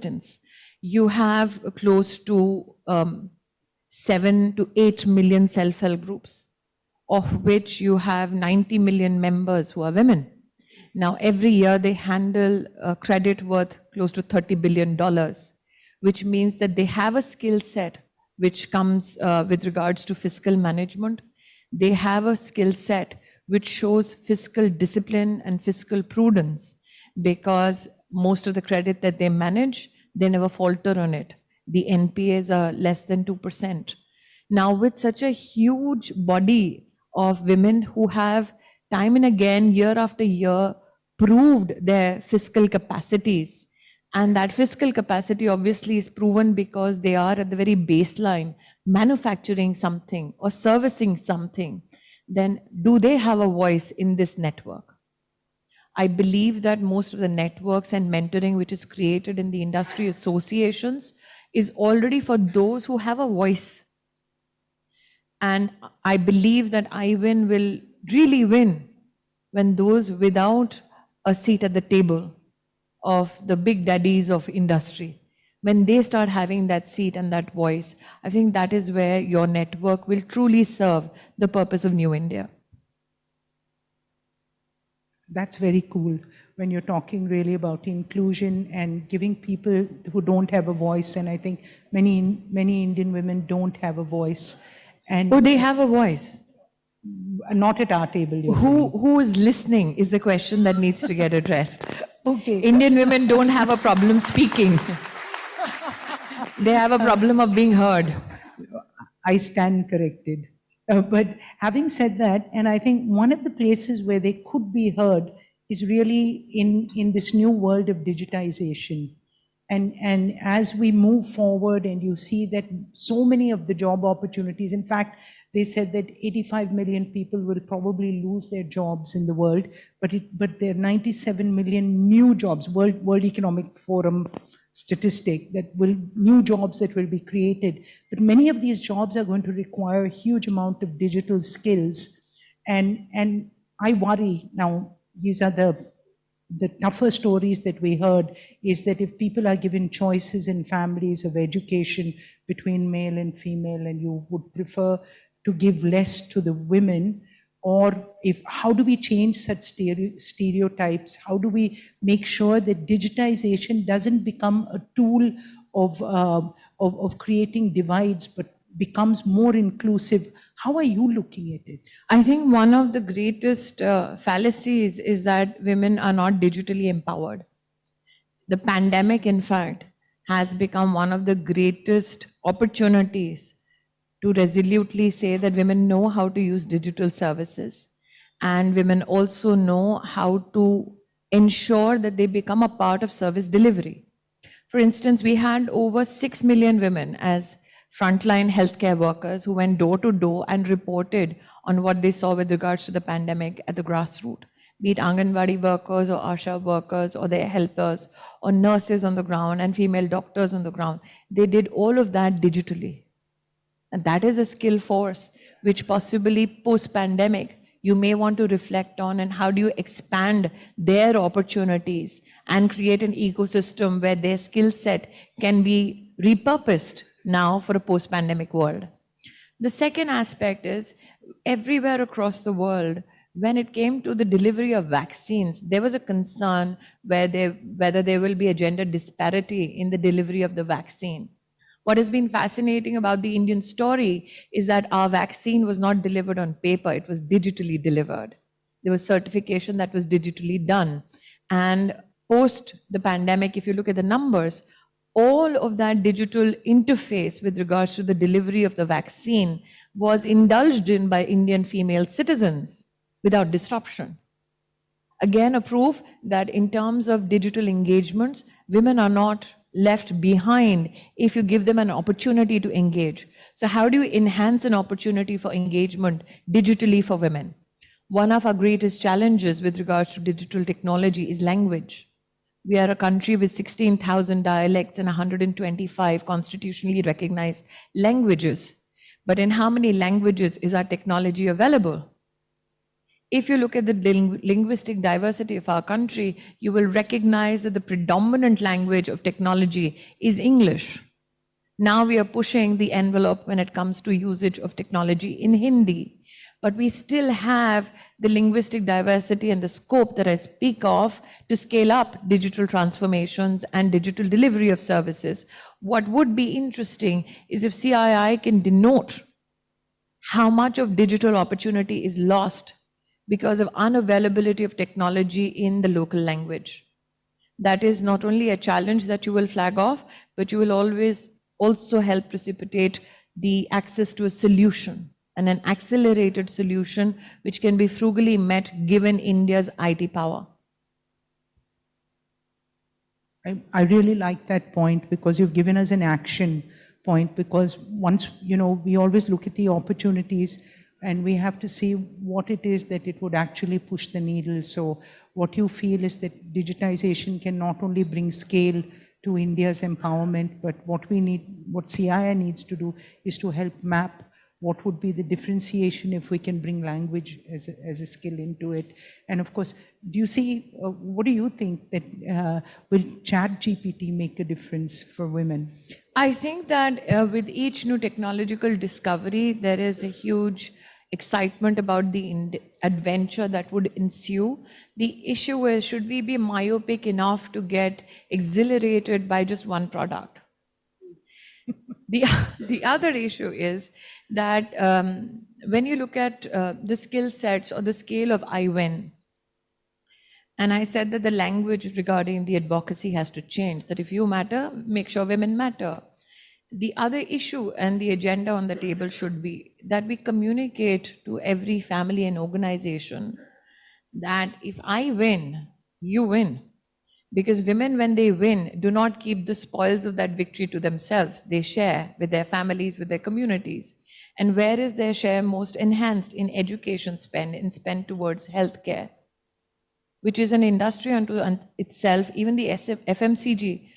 instance, you have close to 7 to 8 million self-help groups, of which you have 90 million members who are women. Now, every year they handle credit worth close to $30 billion, which means that they have a skill set which comes with regards to fiscal management. They have a skill set which shows fiscal discipline and fiscal prudence, because most of the credit that they manage, they never falter on it. The NPAs are less than 2%. Now, with such a huge body of women who have time and again, year after year, proved their fiscal capacities, and that fiscal capacity obviously is proven because they are at the very baseline manufacturing something or servicing something, then do they have a voice in this network? I believe that most of the networks and mentoring which is created in the industry associations is already for those who have a voice. And I believe that IWIN will really win when those without a seat at the table of the big daddies of industry, when they start having that seat and that voice, I think that is where your network will truly serve the purpose of New India. That's very cool when you're talking really about inclusion and giving people who don't have a voice. And I think many Indian women don't have a voice. And oh, they have a voice. Not at our table. Who is listening is the question that needs to get addressed. Okay. Indian women don't have a problem speaking. They have a problem of being heard. I stand corrected. But having said that, and I think one of the places where they could be heard is really in this new world of digitization. And as we move forward and you see that so many of the job opportunities, in fact, they said that 85 million people will probably lose their jobs in the world, but there are 97 million new jobs, World Economic Forum statistic, new jobs that will be created. But many of these jobs are going to require a huge amount of digital skills. And I worry now, these are the tougher stories that we heard, is that if people are given choices in families of education between male and female, and you would prefer to give less to the women, or how do we change such stereotypes? How do we make sure that digitization doesn't become a tool of creating divides, but becomes more inclusive? How are you looking at it? I think one of the greatest fallacies is that women are not digitally empowered. The pandemic, in fact, has become one of the greatest opportunities to resolutely say that women know how to use digital services, and women also know how to ensure that they become a part of service delivery. For instance, we had over 6 million women as frontline healthcare workers who went door to door and reported on what they saw with regards to the pandemic at the grassroots, be it Anganwadi workers or ASHA workers or their helpers or nurses on the ground and female doctors on the ground. They did all of that digitally. And that is a skill force which possibly post-pandemic you may want to reflect on, and how do you expand their opportunities and create an ecosystem where their skill set can be repurposed now for a post-pandemic world. The second aspect is, everywhere across the world, when it came to the delivery of vaccines, there was a concern whether there will be a gender disparity in the delivery of the vaccine. What has been fascinating about the Indian story is that our vaccine was not delivered on paper, it was digitally delivered. There was certification that was digitally done. And post the pandemic, if you look at the numbers, all of that digital interface with regards to the delivery of the vaccine was indulged in by Indian female citizens without disruption. Again, a proof that in terms of digital engagements, women are not left behind if you give them an opportunity to engage. So how do you enhance an opportunity for engagement digitally for women? One of our greatest challenges with regards to digital technology is language. We are a country with 16,000 dialects and 125 constitutionally recognized languages. But in how many languages is our technology available? If you look at the linguistic diversity of our country, you will recognize that the predominant language of technology is English. Now we are pushing the envelope when it comes to usage of technology in Hindi. But we still have the linguistic diversity and the scope that I speak of to scale up digital transformations and digital delivery of services. What would be interesting is if CII can denote how much of digital opportunity is lost because of unavailability of technology in the local language. That is not only a challenge that you will flag off, but you will always also help precipitate the access to a solution and an accelerated solution which can be frugally met given India's IT power. I really like that point because you've given us an action point, because once, we always look at the opportunities and we have to see what it is that it would actually push the needle. So what you feel is that digitization can not only bring scale to India's empowerment, but what CII needs to do is to help map what would be the differentiation if we can bring language as a skill into it. And of course, what do you think that will ChatGPT make a difference for women? I think that with each new technological discovery, there is a huge excitement about the adventure that would ensue. The issue is, should we be myopic enough to get exhilarated by just one product? The other issue is that when you look at the skill sets or the scale of I win, and I said that the language regarding the advocacy has to change, that if you matter, make sure women matter. The other issue and the agenda on the table should be that we communicate to every family and organization that if I win, you win. Because women, when they win, do not keep the spoils of that victory to themselves. They share with their families, with their communities. And where is their share most enhanced? In education spend, in spend towards healthcare, which is an industry unto itself. Even the FMCG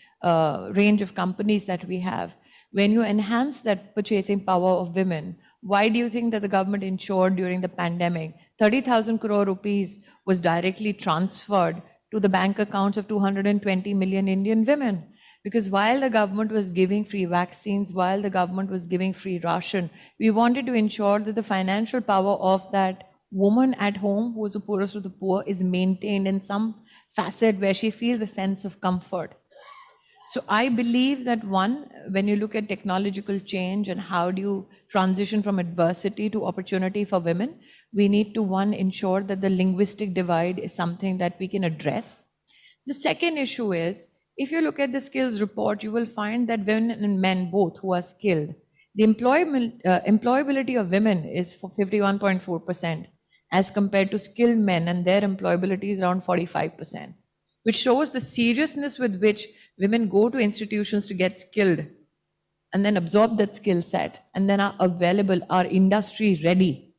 range of companies that we have, when you enhance that purchasing power of women, why do you think that the government ensured during the pandemic 30,000 crore rupees was directly transferred to the bank accounts of 220 million Indian women? Because while the government was giving free vaccines, while the government was giving free ration, we wanted to ensure that the financial power of that woman at home, who is the poorest of the poor, is maintained in some facet where she feels a sense of comfort. So I believe that one, when you look at technological change and how do you transition from adversity to opportunity for women, we need to, one, ensure that the linguistic divide is something that we can address. The second issue is, if you look at the skills report, you will find that women and men both who are skilled, the employability of women is for 51.4% as compared to skilled men, and their employability is around 45%. Which shows the seriousness with which women go to institutions to get skilled and then absorb that skill set and then are available, are industry ready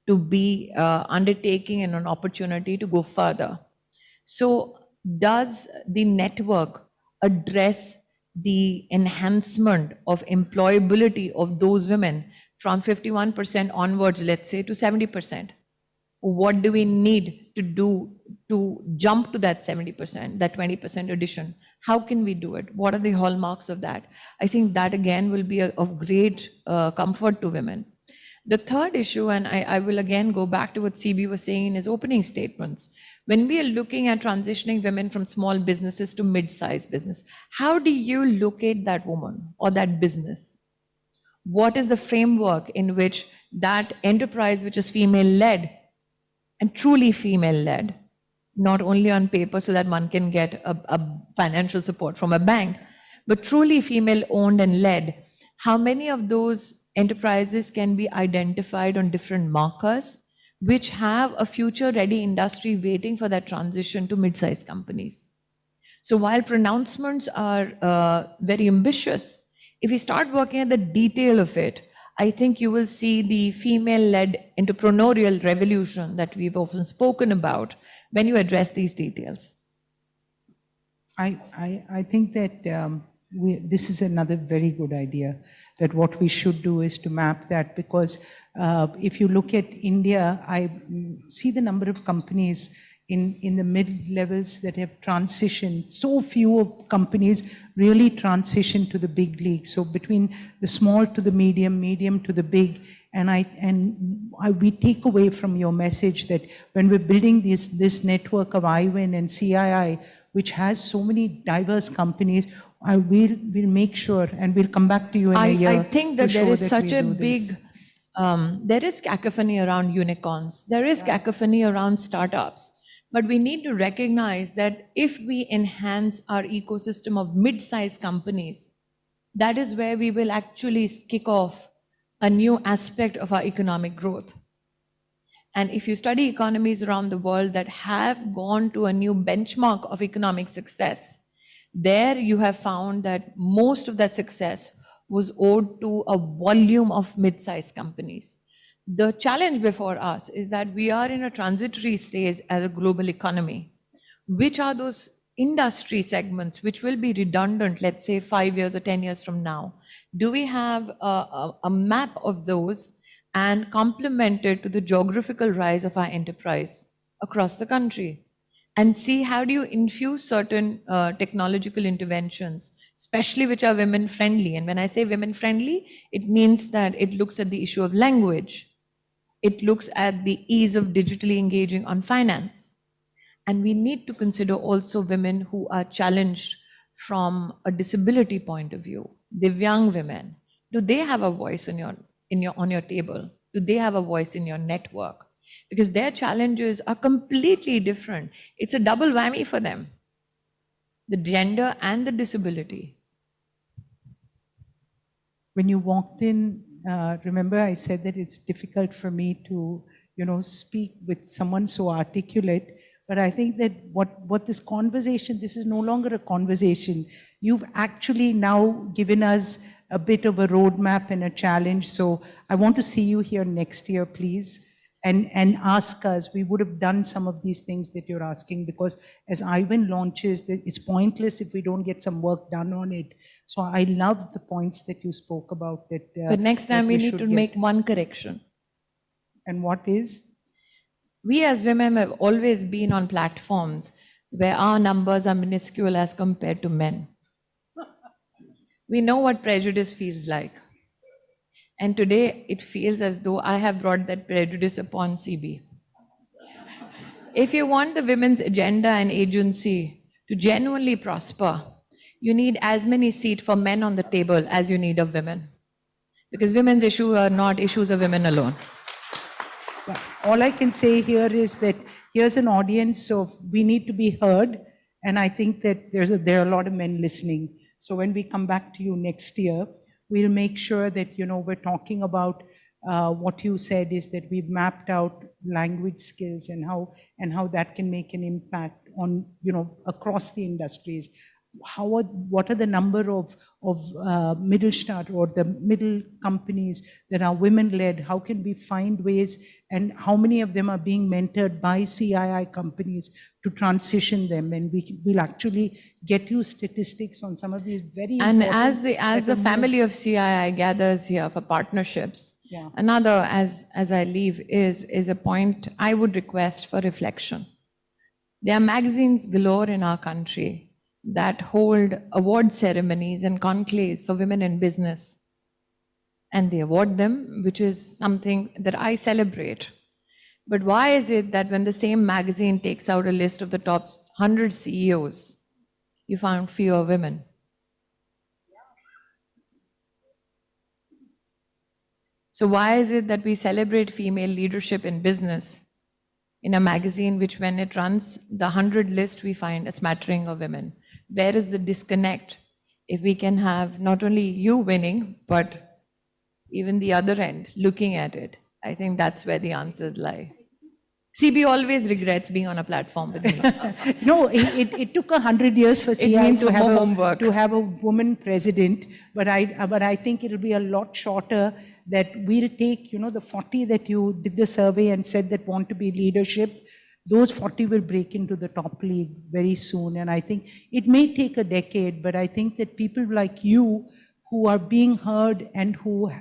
to be undertaking and an opportunity to go further. So does the network address the enhancement of employability of those women from 51% onwards, let's say, to 70%? What do we need to do to jump to that 70%, that 20% addition? How can we do it? What are the hallmarks of that? I think that again will be of great comfort to women. The third issue, and I will again go back to what CB was saying in his opening statements, when we are looking at transitioning women from small businesses to mid-sized business, how do you locate that woman or that business? What is the framework in which that enterprise, which is female-led, and truly female-led, not only on paper so that one can get a financial support from a bank, but truly female-owned and led, how many of those enterprises can be identified on different markers, which have a future-ready industry waiting for that transition to mid-sized companies? So while pronouncements are very ambitious, if we start working at the detail of it, I think you will see the female-led entrepreneurial revolution that we've often spoken about when you address these details. I think that this is another very good idea. that what we should do is to map that, because if you look at India, I see the number of companies in the mid-levels that have transitioned. So few of companies really transition to the big league. So between the small to the medium, medium to the big, we take away from your message that when we're building this network of IWIN and CII, which has so many diverse companies, we'll make sure, and we'll come back to you in a year. I think that there is such a big, there is cacophony around unicorns. There is cacophony around startups. But we need to recognize that if we enhance our ecosystem of mid-sized companies, that is where we will actually kick off a new aspect of our economic growth. And if you study economies around the world that have gone to a new benchmark of economic success, there you have found that most of that success was owed to a volume of mid-sized companies. The challenge before us is that we are in a transitory stage as a global economy. Which are those industry segments which will be redundant, let's say 5 years or 10 years from now? Do we have a map of those and complement it to the geographical rise of our enterprise across the country? And see how do you infuse certain technological interventions, especially which are women friendly. And when I say women friendly, it means that it looks at the issue of language. It looks at the ease of digitally engaging on finance. And we need to consider also women who are challenged from a disability point of view. Divyang women, do they have a voice on your table? Do they have a voice in your network? Because their challenges are completely different. It's a double whammy for them, the gender and the disability. When you walked in, remember I said that it's difficult for me to, speak with someone so articulate, but I think that what this conversation, this is no longer a conversation. You've actually now given us a bit of a roadmap and a challenge. So I want to see you here next year, please. And ask us, we would have done some of these things that you're asking, because as IWIN launches, it's pointless if we don't get some work done on it. So I love the points that you spoke about. But next time we need to make one correction. And what is? We as women have always been on platforms where our numbers are minuscule as compared to men. We know what prejudice feels like. And today it feels as though I have brought that prejudice upon CB. If you want the women's agenda and agency to genuinely prosper, you need as many seats for men on the table as you need of women. Because women's issues are not issues of women alone. All I can say here is that here's an audience, so we need to be heard. And I think that there are a lot of men listening. So when we come back to you next year, we'll make sure that, we're talking about what you said is that we've mapped out language skills and how that can make an impact on, across the industries. What are the number of Mittelstand or the middle companies that are women-led? How can we find ways, and how many of them are being mentored by CII companies to transition them? And we'll actually get you statistics on some of these very and important. And as the family of CII gathers here for partnerships, another, as I leave, is a point I would request for reflection. There are magazines galore in our country that hold award ceremonies and conclaves for women in business. And they award them, which is something that I celebrate. But why is it that when the same magazine takes out a list of the top 100 CEOs, you found fewer women? So why is it that we celebrate female leadership in business in a magazine which, when it runs the 100 list, we find a smattering of women? Where is the disconnect? If we can have not only you winning, but even the other end looking at it, I think that's where the answers lie. CB always regrets being on a platform with me. No, it took 100 years for CII to have a woman president, but I think it'll be a lot shorter. That we'll take, the 40 that you did the survey and said that want to be leadership, those 40 will break into the top league very soon. And I think it may take a decade, but I think that people like you who are being heard and who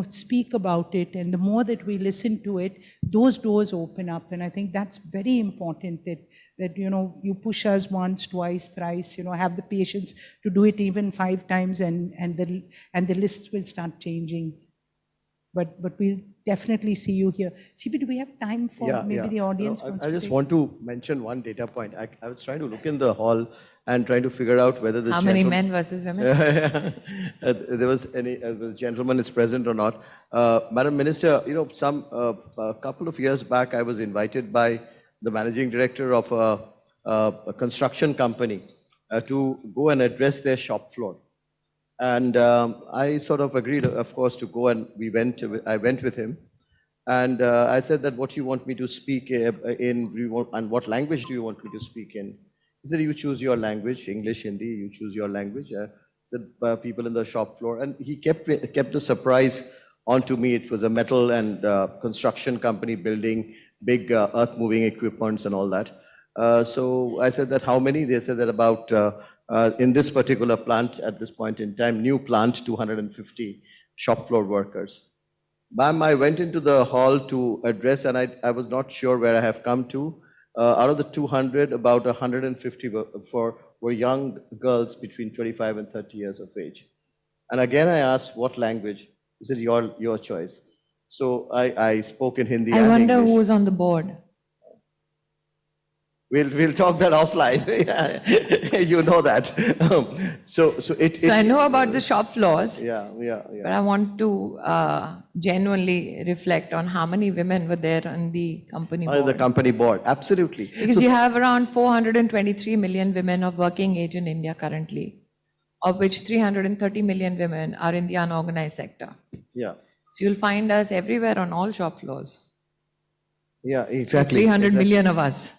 speak about it, and the more that we listen to it, those doors open up. And I think that's very important, that you push us once, twice, thrice, have the patience to do it even 5 times, and the lists will start changing. But we'll definitely see you here. CP, do we have time for the audience? I just want to mention one data point. I was trying to look in the hall and trying to figure out whether the How many men versus women? there was any the gentleman is present or not. Madam Minister, a couple of years back, I was invited by the managing director of a construction company to go and address their shop floor. And I sort of agreed, of course, to go, and I went with him. And I said that, what you want me to speak in, and what language do you want me to speak in? He said, you choose your language, English, Hindi, you choose your language. Said, people in the shop floor. And he kept the surprise onto me. It was a metal and construction company building big earth-moving equipments and all that. So I said that, how many? They said that about, in this particular plant at this point in time, new plant, 250 shop floor workers. Ma'am, I went into the hall to address, and I was not sure where I have come to. Out of the 200, about 150 were young girls between 25 and 30 years of age. And again, I asked, what language? He said, your choice. So I spoke in Hindi and I wonder English. who's on the board. We'll talk that offline. You know that. So I know about the shop floors. Yeah. But I want to genuinely reflect on how many women were there on the company board. The company board, absolutely. Because you have around 423 million women of working age in India currently, of which 330 million women are in the unorganized sector. Yeah. So you'll find us everywhere on all shop floors. Yeah, exactly. 300 million of us.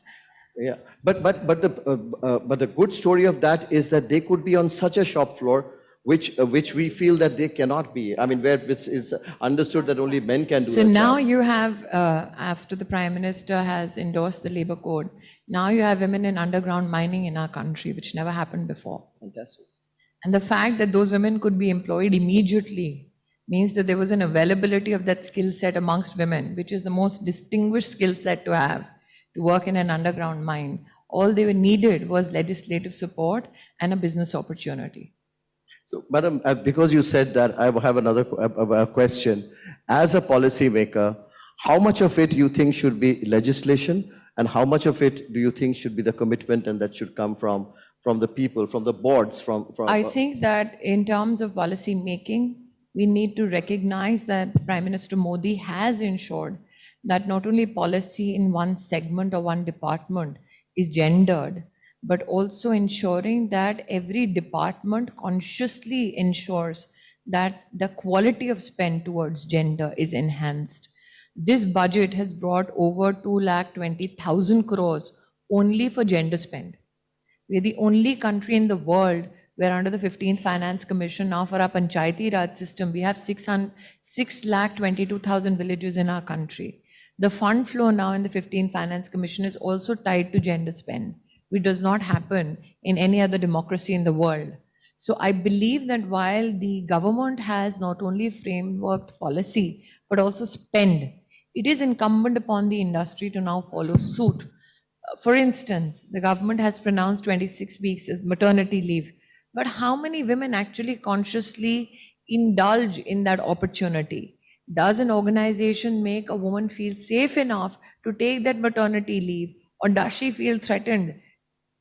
Yeah, but the good story of that is that they could be on such a shop floor which we feel that they cannot be. I mean, where it's understood that only men can do. So now you have, after the Prime Minister has endorsed the Labour Code, now you have women in underground mining in our country, which never happened before. Fantastic. And the fact that those women could be employed immediately means that there was an availability of that skill set amongst women, which is the most distinguished skill set to have, to work in an underground mine. All they needed was legislative support and a business opportunity. So, Madam, because you said that, I have another question. As a policymaker, how much of it you think should be legislation, and how much of it do you think should be the commitment, and that should come from the people, from the boards, from I think that in terms of policy making, we need to recognize that Prime Minister Modi has ensured that not only policy in one segment or one department is gendered, but also ensuring that every department consciously ensures that the quality of spend towards gender is enhanced. This budget has brought over 2,20,000 crores only for gender spend. We're the only country in the world where under the 15th Finance Commission, now for our Panchayati Raj system, we have 6,22,000 villages in our country. The fund flow now in the 15th Finance Commission is also tied to gender spend, which does not happen in any other democracy in the world. So I believe that while the government has not only framework policy, but also spend, it is incumbent upon the industry to now follow suit. For instance, the government has pronounced 26 weeks as maternity leave, but how many women actually consciously indulge in that opportunity? Does an organization make a woman feel safe enough to take that maternity leave, or does she feel threatened,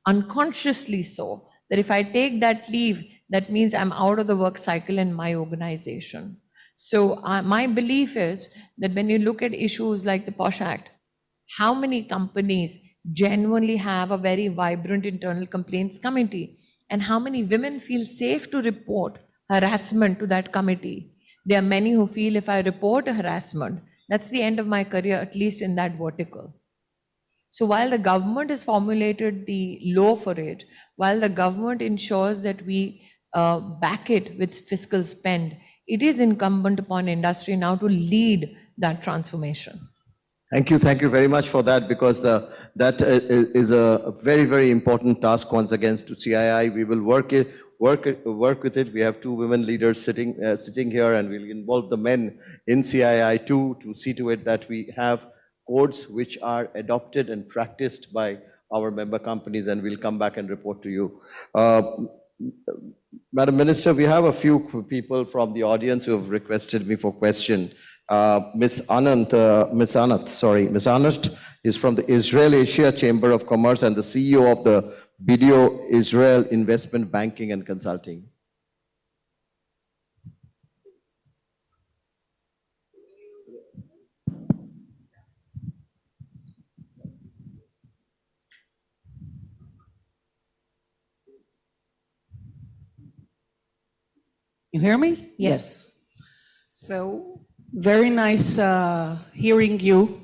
unconsciously so, that if I take that leave, that means I'm out of the work cycle in my organization? So my belief is that when you look at issues like the POSH Act, how many companies genuinely have a very vibrant internal complaints committee, and how many women feel safe to report harassment to that committee? There are many who feel if I report a harassment, that's the end of my career, at least in that vertical. So while the government has formulated the law for it, while the government ensures that we back it with fiscal spend, it is incumbent upon industry now to lead that transformation. Thank you very much for that, because that is a very, very important task once again to CII. We will work work with it. We have two women leaders sitting here, and we'll involve the men in CII too to see to it that we have codes which are adopted and practiced by our member companies, and we'll come back and report to you. Madam Minister, we have a few people from the audience who have requested me for question. Ms. Anant is from the Israel Asia Chamber of Commerce and the CEO of the BDO Israel Investment Banking and Consulting. You hear me? Yes. So very nice hearing you.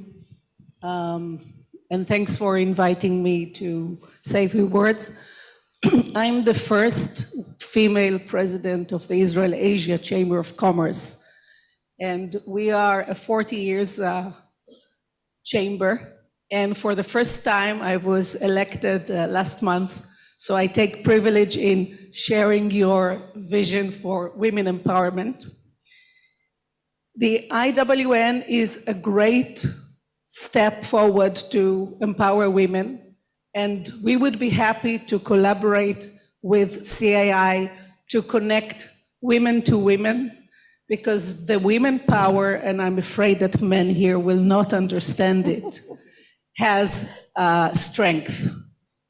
And thanks for inviting me to say a few words. I'm the first female president of the Israel Asia Chamber of Commerce. And we are a 40 years chamber. And for the first time, I was elected last month. So I take privilege in sharing your vision for women empowerment. The IWN is a great step forward to empower women, and we would be happy to collaborate with CII to connect women to women, because the women power, and I'm afraid that men here will not understand it, has strength,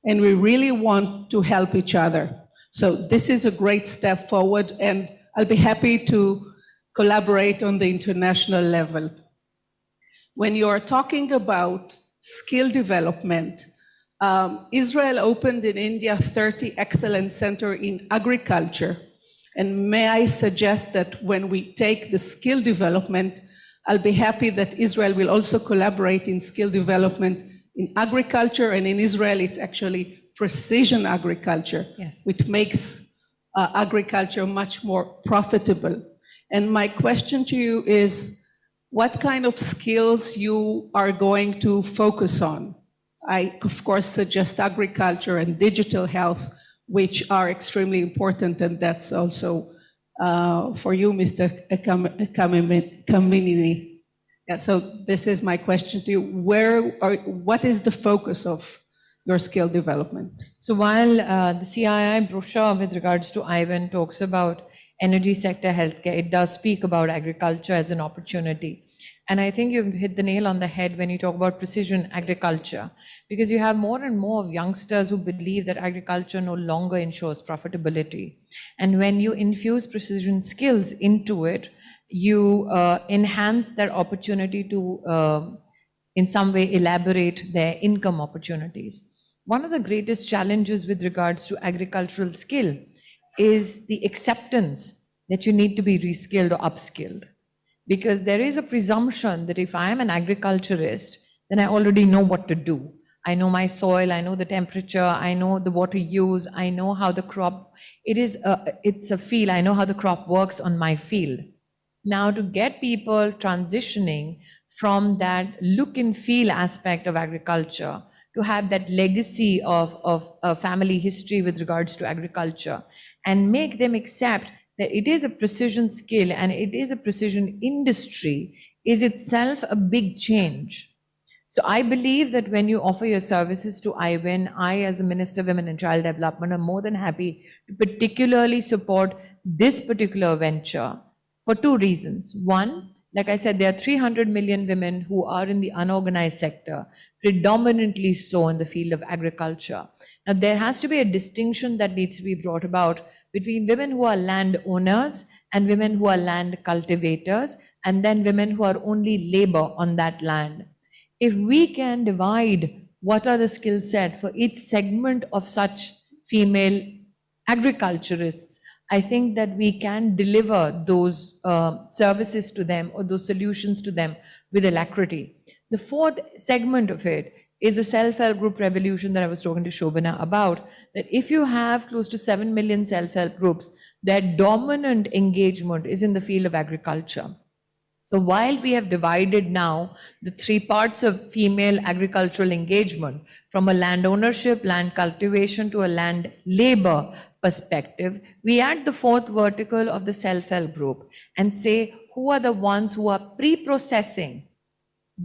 and we really want to help each other. So this is a great step forward, and I'll be happy to collaborate on the international level. When you are talking about skill development, Israel opened in India 30 excellence centers in agriculture. And may I suggest that when we take the skill development, I'll be happy that Israel will also collaborate in skill development in agriculture, and in Israel, it's actually precision agriculture, Yes. which makes agriculture much more profitable. And my question to you is, what kind of skills you are going to focus on? I, of course, suggest agriculture and digital health, which are extremely important, and that's also for you, Mr. Kaminini. Yeah, so this is my question to you. What is the focus of your skill development? So while the CII brochure with regards to IWAN talks about energy sector, healthcare, it does speak about agriculture as an opportunity. And I think you've hit the nail on the head when you talk about precision agriculture, because you have more and more of youngsters who believe that agriculture no longer ensures profitability. And when you infuse precision skills into it, you enhance their opportunity to, in some way, elaborate their income opportunities. One of the greatest challenges with regards to agricultural skill is the acceptance that you need to be reskilled or upskilled. Because there is a presumption that if I am an agriculturist, then I already know what to do. I know my soil, I know the temperature, I know the water use, I know how the crop, it's a field, I know how the crop works on my field. Now, to get people transitioning from that look and feel aspect of agriculture to have that legacy of family history with regards to agriculture, and make them accept that it is a precision skill and it is a precision industry, is itself a big change. So I believe that when you offer your services to IWIN, I as a Minister of Women and Child Development am more than happy to particularly support this particular venture for two reasons. One, like I said, there are 300 million women who are in the unorganized sector, predominantly so in the field of agriculture. Now, there has to be a distinction that needs to be brought about between women who are land owners and women who are land cultivators, and then women who are only labor on that land. If we can divide what are the skill set for each segment of such female agriculturists, I think that we can deliver those services to them or those solutions to them with alacrity. The fourth segment of it is a self-help group revolution that I was talking to Shobana about, that if you have close to 7 million self-help groups, their dominant engagement is in the field of agriculture. So while we have divided now the three parts of female agricultural engagement, from a land ownership, land cultivation to a land labor perspective, we add the fourth vertical of the self-help group and say, who are the ones who are pre-processing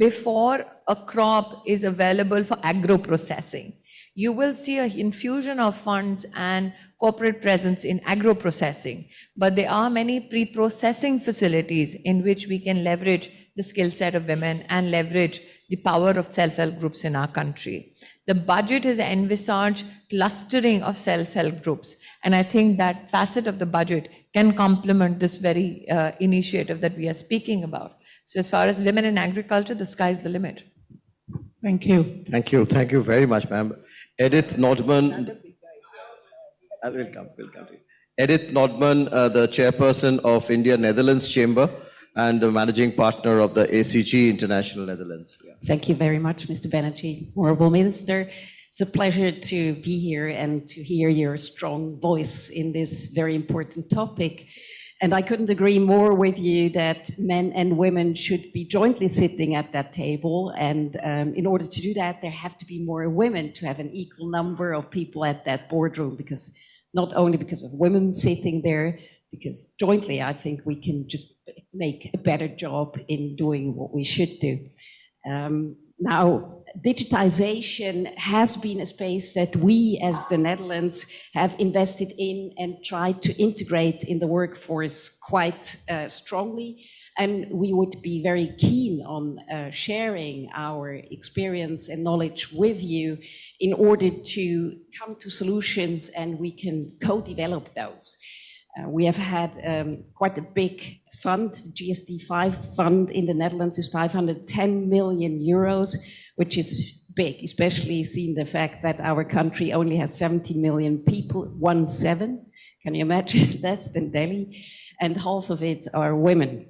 before a crop is available for agro-processing? You will see an infusion of funds and corporate presence in agro-processing, but there are many pre-processing facilities in which we can leverage the skill set of women and leverage the power of self-help groups in our country. The budget has envisaged clustering of self-help groups, and I think that facet of the budget can complement this very initiative that we are speaking about. So as far as women in agriculture, the sky's the limit. Thank you. Thank you. Thank you very much, ma'am. Edith Nodman. Will come. Edith Nodman, the chairperson of India Netherlands Chamber and the managing partner of the ACG International Netherlands. Yeah. Thank you very much, Mr. Banerjee. Honorable Minister, it's a pleasure to be here and to hear your strong voice in this very important topic. And I couldn't agree more with you that men and women should be jointly sitting at that table. And in order to do that, there have to be more women to have an equal number of people at that boardroom, because not only because of women sitting there, because jointly, I think we can just make a better job in doing what we should do. Now, digitization has been a space that we as the Netherlands have invested in and tried to integrate in the workforce quite strongly. And we would be very keen on sharing our experience and knowledge with you in order to come to solutions, and we can co-develop those. We have had quite a big fund. The GSD5 fund in the Netherlands is 510 million euros, which is big, especially seeing the fact that our country only has 70 million people, 17. Can you imagine? Less than Delhi. And half of it are women.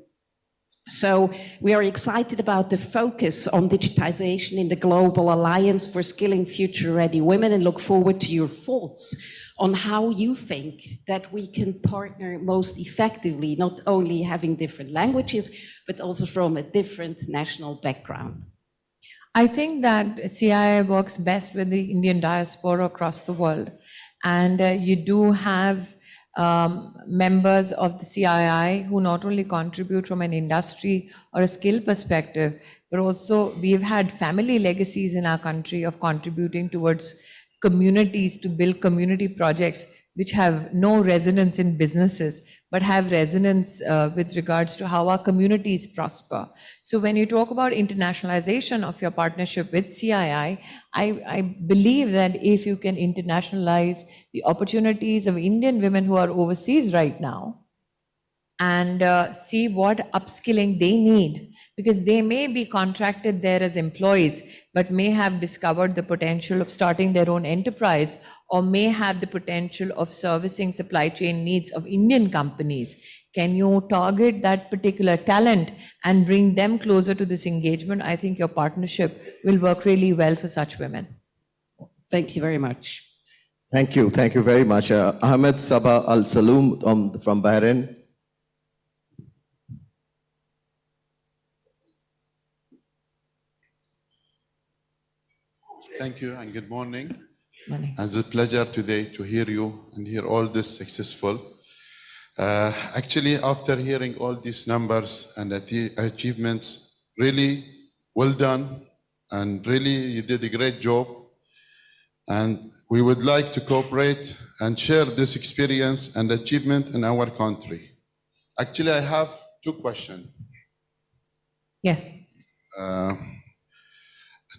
So we are excited about the focus on digitization in the Global Alliance for Skilling Future-Ready Women, and look forward to your thoughts on how you think that we can partner most effectively, not only having different languages, but also from a different national background. I think that CII works best with the Indian diaspora across the world. And you do have members of the CII who not only contribute from an industry or a skill perspective, but also we've had family legacies in our country of contributing towards communities to build community projects which have no resonance in businesses, but have resonance with regards to how our communities prosper. So when you talk about internationalization of your partnership with CII, I believe that if you can internationalize the opportunities of Indian women who are overseas right now, and see what upskilling they need, because they may be contracted there as employees, but may have discovered the potential of starting their own enterprise, or may have the potential of servicing supply chain needs of Indian companies. Can you target that particular talent and bring them closer to this engagement? I think your partnership will work really well for such women. Thank you very much. Thank you. Thank you very much. Ahmed Sabah Al Saloom from Bahrain. Thank you and good morning. Morning. And it's a pleasure today to hear you and hear all this successful. Actually, after hearing all these numbers and achievements, really well done, and really you did a great job. And we would like to cooperate and share this experience and achievement in our country. Actually, I have two questions. Yes.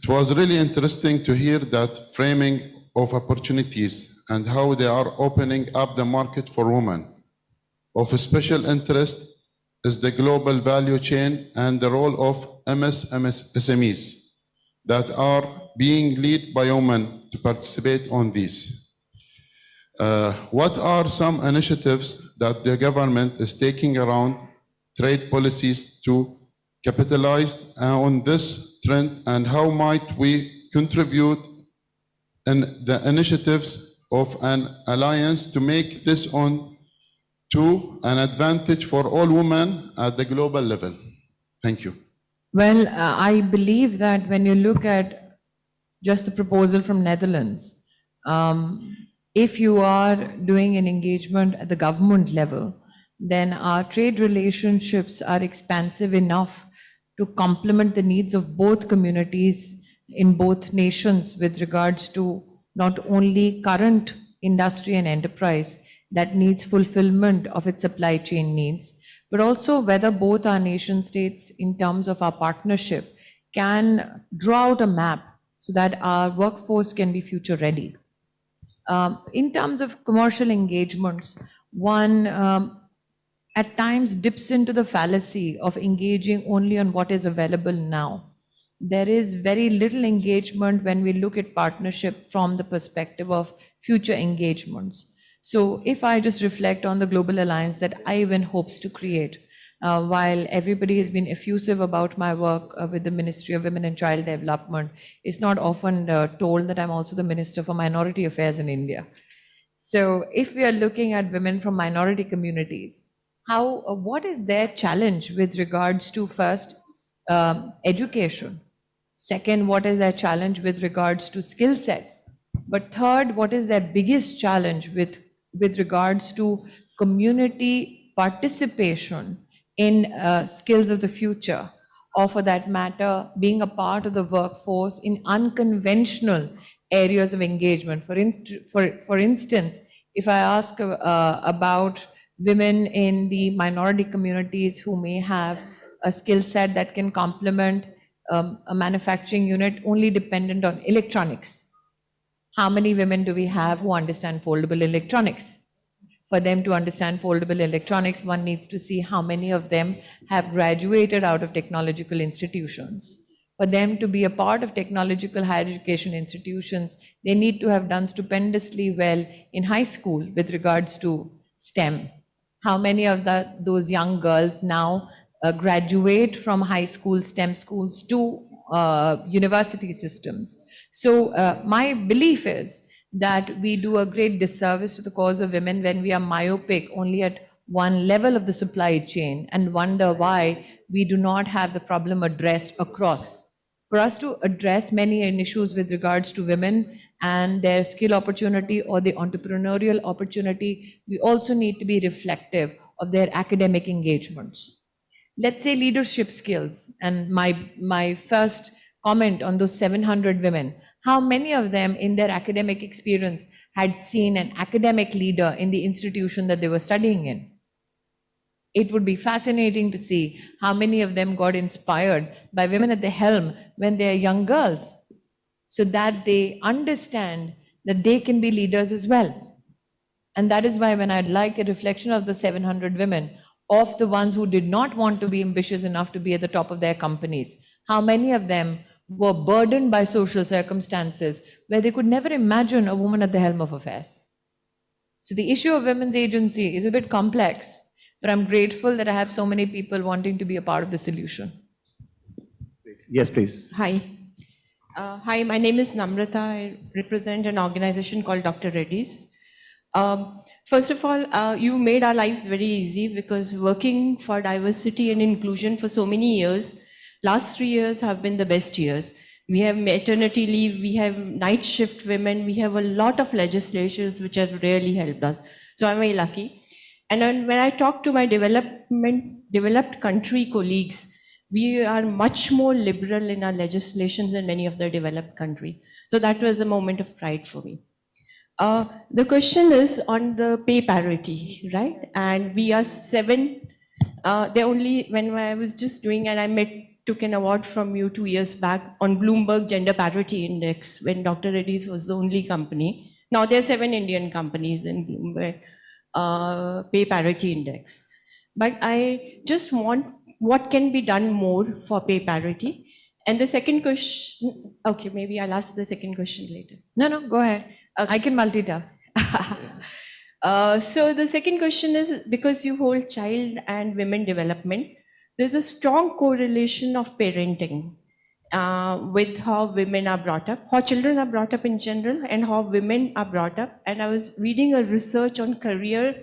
It was really interesting to hear that framing of opportunities and how they are opening up the market for women. Of special interest is the global value chain and the role of SMEs that are being led by women to participate on these. What are some initiatives that the government is taking around trade policies to capitalize on this trend, and how might we contribute in the initiatives of an alliance to make this on to an advantage for all women at the global level? Thank you. Well, I believe that when you look at just the proposal from Netherlands, If you are doing an engagement at the government level, then our trade relationships are expansive enough to complement the needs of both communities in both nations with regards to not only current industry and enterprise that needs fulfillment of its supply chain needs, but also whether both our nation states, in terms of our partnership, can draw out a map so that our workforce can be future ready. In terms of commercial engagements, one at times dips into the fallacy of engaging only on what is available now. There is very little engagement when we look at partnership from the perspective of future engagements. So if I just reflect on the global alliance that I even hopes to create, while everybody has been effusive about my work with the Ministry of Women and Child Development, it's not often told that I'm also the Minister for Minority Affairs in India. So if we are looking at women from minority communities, what is their challenge with regards to first education? Second, what is their challenge with regards to skill sets? But third, what is their biggest challenge with regards to community participation in skills of the future, or for that matter, being a part of the workforce in unconventional areas of engagement? For instance, if I ask about women in the minority communities who may have a skill set that can complement a manufacturing unit only dependent on electronics, how many women do we have who understand foldable electronics? For them to understand foldable electronics, one needs to see how many of them have graduated out of technological institutions. For them to be a part of technological higher education institutions, they need to have done stupendously well in high school with regards to STEM. How many of those young girls now graduate from high school STEM schools to university systems? So my belief is that we do a great disservice to the cause of women when we are myopic only at one level of the supply chain and wonder why we do not have the problem addressed across. For us to address many issues with regards to women and their skill opportunity or the entrepreneurial opportunity, we also need to be reflective of their academic engagements. Let's say leadership skills, and my first comment on those 700 women, how many of them in their academic experience had seen an academic leader in the institution that they were studying in? It would be fascinating to see how many of them got inspired by women at the helm when they are young girls, so that they understand that they can be leaders as well. And that is why when I'd like a reflection of the 700 women, of the ones who did not want to be ambitious enough to be at the top of their companies, how many of them were burdened by social circumstances where they could never imagine a woman at the helm of affairs? So the issue of women's agency is a bit complex, but I'm grateful that I have so many people wanting to be a part of the solution. Yes, please. Hi. Hi, my name is Namrata. I represent an organization called Dr. Reddy's. First of all, you made our lives very easy, because working for diversity and inclusion for so many years, last 3 years have been the best years. We have maternity leave, we have night shift women, we have a lot of legislations which have really helped us. So I'm very lucky. And then when I talk to my developed country colleagues, we are much more liberal in our legislations than many of the developed countries. So that was a moment of pride for me. The question is on the pay parity, right? And we are 7, when I was just doing, and I took an award from you 2 years back on Bloomberg Gender Parity Index, when Dr. Reddy's was the only company. Now there are 7 Indian companies in Bloomberg Pay Parity Index. But I just want what can be done more for pay parity. And the second question, okay, maybe I'll ask the second question later. No, go ahead. Okay. I can multitask. So the second question is, because you hold child and women development, there's a strong correlation of parenting with how women are brought up, how children are brought up in general, and how women are brought up. And I was reading a research on career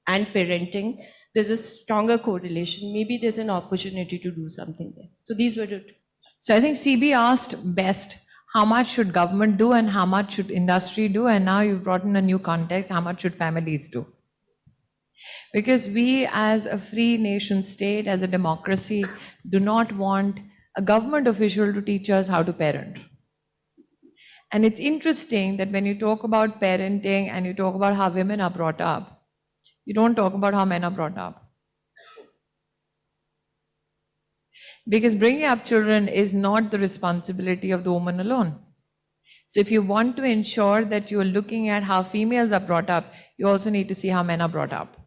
and parenting. There's a stronger correlation. Maybe there's an opportunity to do something there. So these were it. So I think CB asked best, How much should government do and how much should industry do? And now you've brought in a new context, how much should families do? Because we as a free nation state, as a democracy, do not want a government official to teach us how to parent. And it's interesting that when you talk about parenting and you talk about how women are brought up, you don't talk about how men are brought up. Because bringing up children is not the responsibility of the woman alone. So if you want to ensure that you're looking at how females are brought up, you also need to see how men are brought up.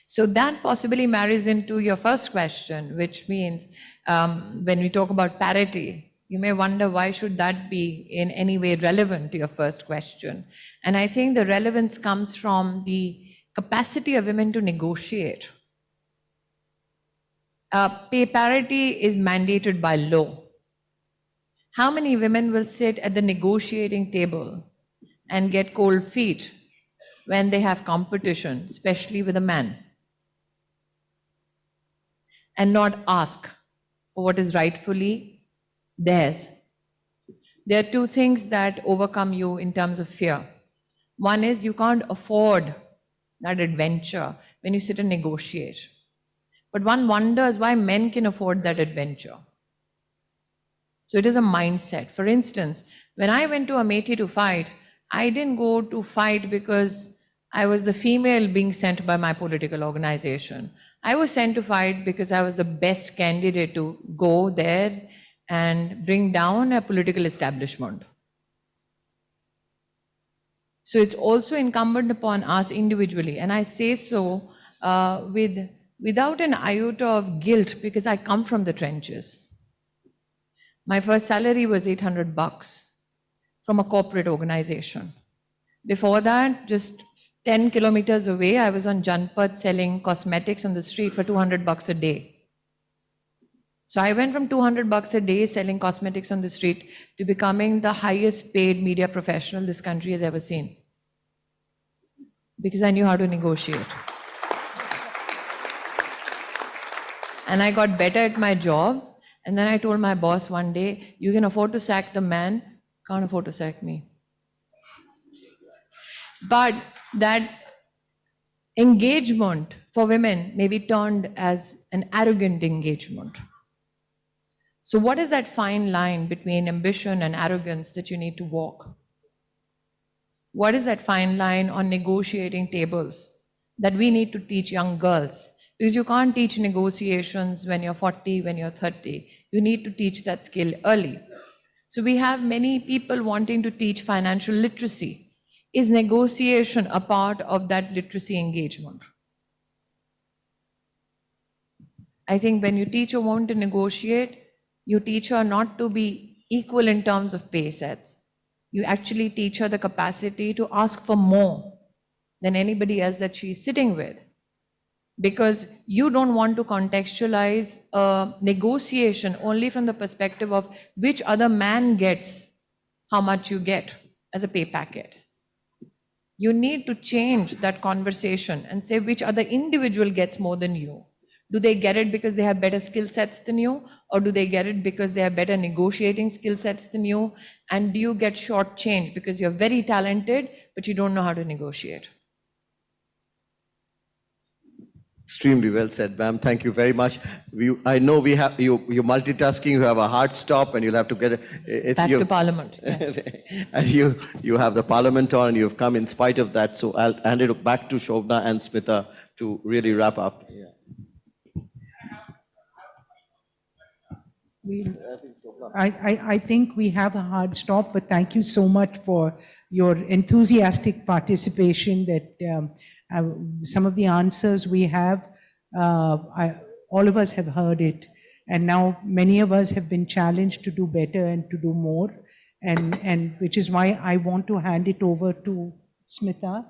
So that possibly marries into your first question, which means when we talk about parity, you may wonder why should that be in any way relevant to your first question. And I think the relevance comes from the capacity of women to negotiate. Pay parity is mandated by law. How many women will sit at the negotiating table and get cold feet when they have competition, especially with a man, and not ask for what is rightfully theirs? There are two things that overcome you in terms of fear. One is you can't afford that adventure when you sit and negotiate. But one wonders why men can afford that adventure. So it is a mindset. For instance, when I went to Amethi to fight, I didn't go to fight because I was the female being sent by my political organization. I was sent to fight because I was the best candidate to go there and bring down a political establishment. So it's also incumbent upon us individually, and I say so without an iota of guilt because I come from the trenches. My first salary was $800 from a corporate organization. Before that, just 10 kilometers away, I was on Janpat selling cosmetics on the street for $200 a day. So I went from $200 a day selling cosmetics on the street to becoming the highest paid media professional this country has ever seen. Because I knew how to negotiate. And I got better at my job. And then I told my boss one day, you can afford to sack the man, can't afford to sack me. But that engagement for women may be turned as an arrogant engagement. So what is that fine line between ambition and arrogance that you need to walk? What is that fine line on negotiating tables that we need to teach young girls? Because you can't teach negotiations when you're 40, when you're 30. You need to teach that skill early. So we have many people wanting to teach financial literacy. Is negotiation a part of that literacy engagement? I think when you teach a woman to negotiate, you teach her not to be equal in terms of pay sets. You actually teach her the capacity to ask for more than anybody else that she's sitting with. Because you don't want to contextualize a negotiation only from the perspective of which other man gets how much you get as a pay packet. You need to change that conversation and say which other individual gets more than you. Do they get it because they have better skill sets than you? Or do they get it because they have better negotiating skill sets than you? And do you get shortchanged because you're very talented, but you don't know how to negotiate? Extremely well said, ma'am. Thank you very much. I know we have you're multitasking. You have a hard stop, and you'll have to get it's Back to Parliament. Yes. And you have the Parliament on, and you've come in spite of that. So I'll hand it back to Shobna and Smita to really wrap up. Yeah. I think we have a hard stop, but thank you so much for your enthusiastic participation. That some of the answers we have, all of us have heard it, and now many of us have been challenged to do better and to do more, and which is why I want to hand it over to Smita.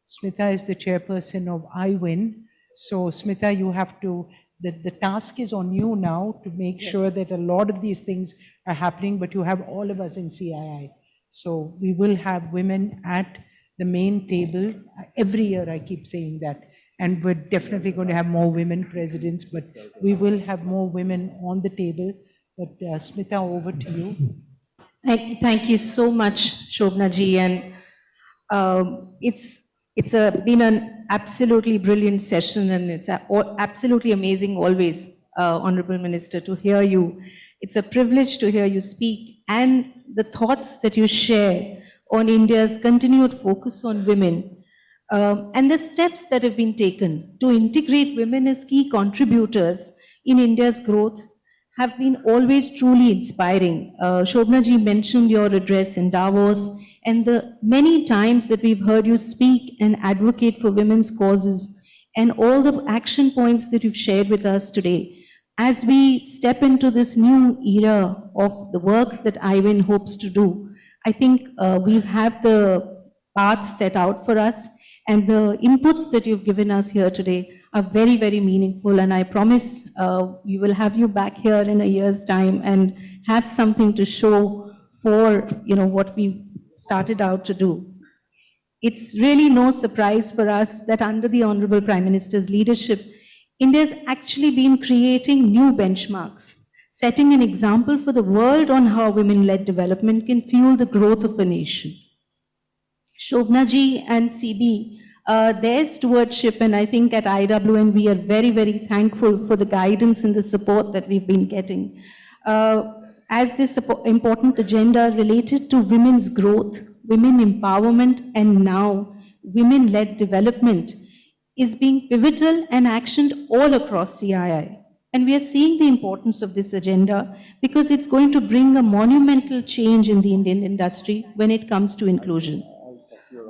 Smita is the chairperson of IWIN. So Smita, you have to. The task is on you now to make sure that a lot of these things are happening, but you have all of us in CII. So we will have women at the main table. Every year I keep saying that. And we're definitely going to have more women presidents, but we will have more women on the table. But Smita, over to you. Thank you so much, Shobna ji, and it's been an absolutely brilliant session, and it's absolutely amazing always, Honorable Minister, to hear you. It's a privilege to hear you speak, and the thoughts that you share on India's continued focus on women, and the steps that have been taken to integrate women as key contributors in India's growth have been always truly inspiring. Shobna ji mentioned your address in Davos and the many times that we've heard you speak and advocate for women's causes and all the action points that you've shared with us today. As we step into this new era of the work that IWIN hopes to do, I think we have the path set out for us, and the inputs that you've given us here today are very, very meaningful. And I promise we will have you back here in a year's time and have something to show for what we've started out to do. It's really no surprise for us that under the Honorable Prime Minister's leadership, India's actually been creating new benchmarks, setting an example for the world on how women-led development can fuel the growth of a nation. Shobna ji and CB, their stewardship, and I think at IWN we are very, very thankful for the guidance and the support that we've been getting. As this important agenda related to women's growth, women empowerment, and now women-led development is being pivotal and actioned all across CII. And we are seeing the importance of this agenda because it's going to bring a monumental change in the Indian industry when it comes to inclusion.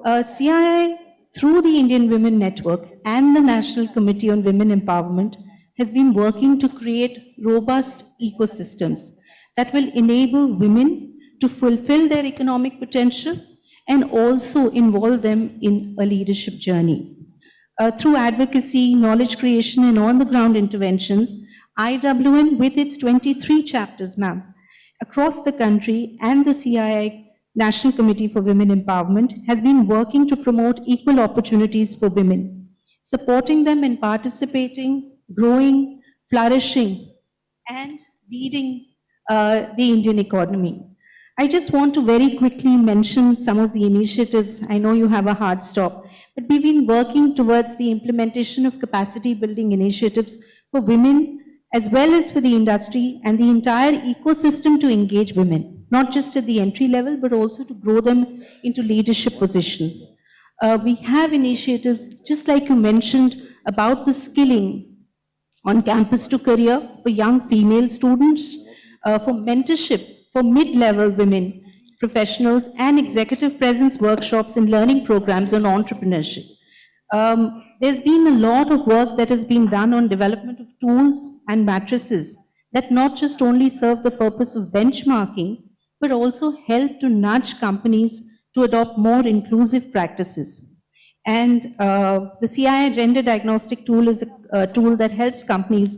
CII, through the Indian Women Network and the National Committee on Women Empowerment, has been working to create robust ecosystems that will enable women to fulfill their economic potential and also involve them in a leadership journey. Through advocacy, knowledge creation, and on-the-ground interventions, IWN, with its 23 chapters, ma'am, across the country, and the CII National Committee for Women Empowerment has been working to promote equal opportunities for women, supporting them in participating, growing, flourishing, and leading the Indian economy. I just want to very quickly mention some of the initiatives. I know you have a hard stop, but we've been working towards the implementation of capacity building initiatives for women as well as for the industry and the entire ecosystem to engage women, not just at the entry level, but also to grow them into leadership positions. We have initiatives, just like you mentioned, about the skilling on campus to career for young female students, for mentorship for mid-level women professionals, and executive presence workshops and learning programs on entrepreneurship. There's been a lot of work that has been done on development of tools and matrices that not just only serve the purpose of benchmarking, but also help to nudge companies to adopt more inclusive practices. And the CII Gender Diagnostic Tool is a tool that helps companies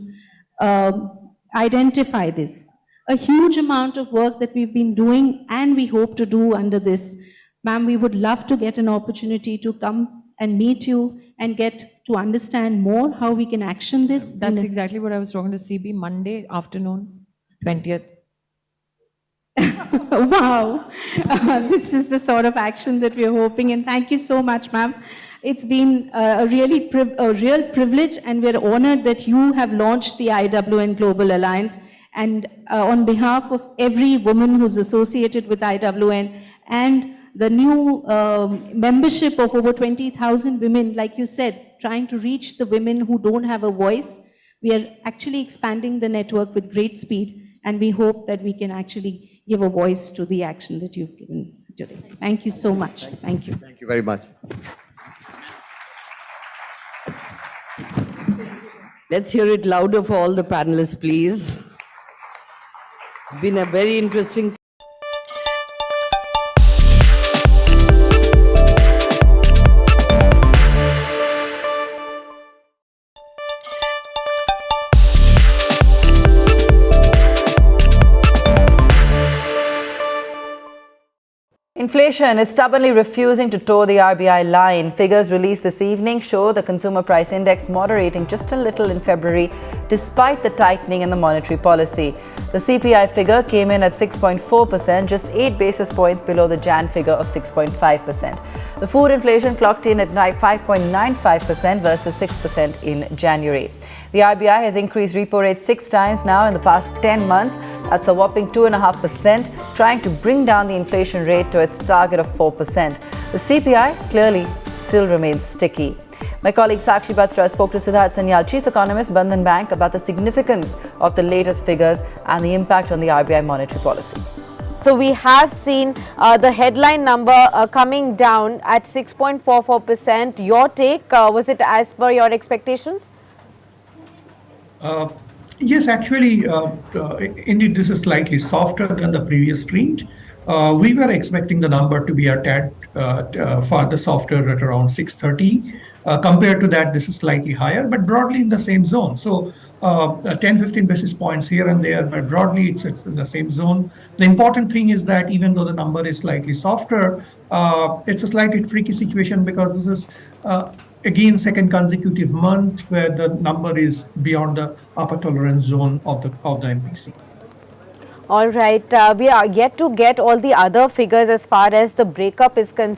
identify this. A huge amount of work that we've been doing and we hope to do under this. Ma'am, we would love to get an opportunity to come and meet you and get to understand more how we can action this. That's exactly what I was talking to CB, Monday afternoon, 20th. Wow, this is the sort of action that we're hoping, and thank you so much, ma'am. It's been a real privilege, and we're honored that you have launched the IWN Global Alliance. And on behalf of every woman who's associated with IWN and the new membership of over 20,000 women, like you said, trying to reach the women who don't have a voice, we are actually expanding the network with great speed, and we hope that we can actually give a voice to the action that you've given today. Thank you so much. Thank you. Thank you very much. Let's hear it louder for all the panelists, please. It's been a very interesting Inflation is stubbornly refusing to toe the RBI line. Figures released this evening show the consumer price index moderating just a little in February despite the tightening in the monetary policy. The CPI figure came in at 6.4%, just 8 basis points below the Jan figure of 6.5%. The food inflation clocked in at 5.95% versus 6% in January. The RBI has increased repo rate 6 times now in the past 10 months. That's a whopping 2.5%, trying to bring down the inflation rate to its target of 4%. The CPI clearly still remains sticky. My colleague Sakshi Batra spoke to Siddharth Sanyal, Chief Economist, Bandhan Bank, about the significance of the latest figures and the impact on the RBI monetary policy. So we have seen the headline number coming down at 6.44%. Your take, was it as per your expectations? Yes, actually, indeed, this is slightly softer than the previous print. We were expecting the number to be a tad further softer at around 630. Compared to that, this is slightly higher, but broadly in the same zone. So 10-15 basis points here and there, but broadly it's in the same zone. The important thing is that even though the number is slightly softer, it's a slightly tricky situation because this is again second consecutive month where the number is beyond the upper tolerance zone of the MPC. All right, we are yet to get all the other figures as far as the breakup is concerned.